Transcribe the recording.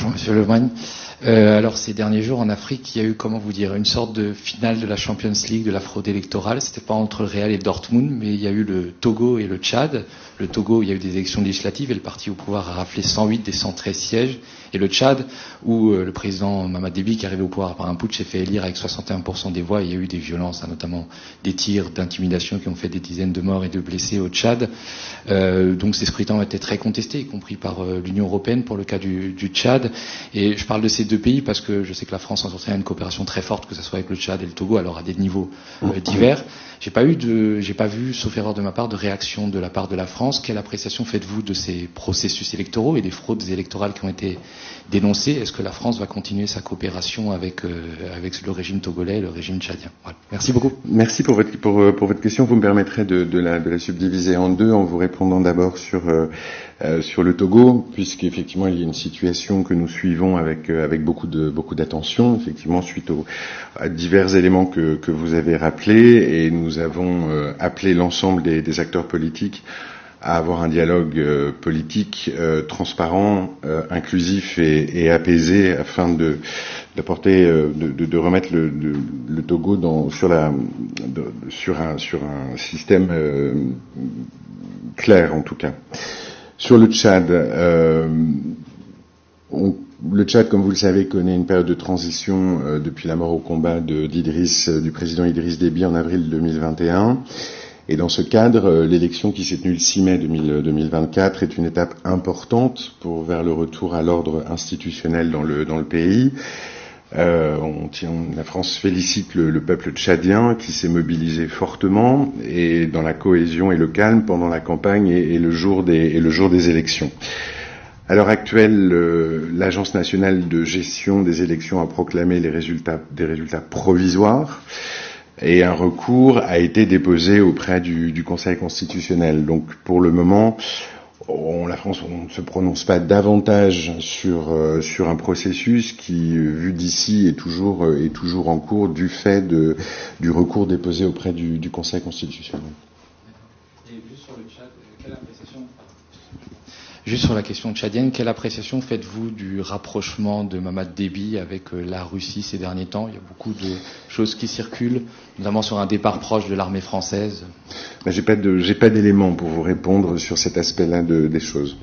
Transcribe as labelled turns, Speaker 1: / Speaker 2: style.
Speaker 1: Bonjour Monsieur Lemoine. Alors ces derniers jours en Afrique, il y a eu, comment vous dire, une sorte de finale de la Champions League de la fraude électorale. C'était pas entre le Real et Dortmund, mais il y a eu le Togo et le Tchad. Le Togo, il y a eu des élections législatives et le parti au pouvoir a raflé 108 des 113 sièges. Et le Tchad, où le président Mamad Déby, qui est arrivé au pouvoir par un putsch, s'est fait élire avec 61% des voix. Il y a eu des violences, notamment des tirs d'intimidation qui ont fait des dizaines de morts et de blessés au Tchad. Donc ces scrutins ont été très contestés, y compris par l'Union européenne pour le cas du Tchad. Et je parle de ces deux pays parce que je sais que la France entretient une coopération très forte, que ce soit avec le Tchad et le Togo, alors à des niveaux divers. J'ai pas vu, sauf erreur de ma part, de réaction de la part de la France. Quelle appréciation faites-vous de ces processus électoraux et des fraudes électorales qui ont été dénoncées? Est-ce que la France va continuer sa coopération avec le régime togolais et le régime tchadien? Voilà. Merci beaucoup.
Speaker 2: Merci pour votre question. Vous me permettrez de la subdiviser en deux en vous répondant d'abord sur le Togo, puisqu'effectivement il y a une situation que nous suivons avec beaucoup d'attention, effectivement suite à divers éléments que vous avez rappelés, et nous avons appelé l'ensemble des acteurs politiques à avoir un dialogue politique transparent, inclusif et apaisé afin de remettre le Togo sur un système clair en tout cas. Sur le Tchad, le Tchad, comme vous le savez, connaît une période de transition depuis la mort au combat du président Idriss Déby en avril 2021. Et dans ce cadre, l'élection qui s'est tenue le 6 mai 2024 est une étape importante vers le retour à l'ordre institutionnel dans le pays. La France félicite le peuple tchadien qui s'est mobilisé fortement et dans la cohésion et le calme pendant la campagne et le jour des élections. À l'heure actuelle, l'Agence nationale de gestion des élections a proclamé des résultats provisoires et un recours a été déposé auprès du Conseil constitutionnel. Donc pour le moment, la France ne se prononce pas davantage sur un processus qui, vu d'ici, est toujours en cours du fait du recours déposé auprès du Conseil constitutionnel.
Speaker 1: Et juste sur le Tchad, juste sur la question tchadienne, quelle appréciation faites-vous du rapprochement de Mamad Déby avec la Russie ces derniers temps? Il y a beaucoup de choses qui circulent, notamment sur un départ proche de l'armée française.
Speaker 2: J'ai pas d'éléments pour vous répondre sur cet aspect-là des choses.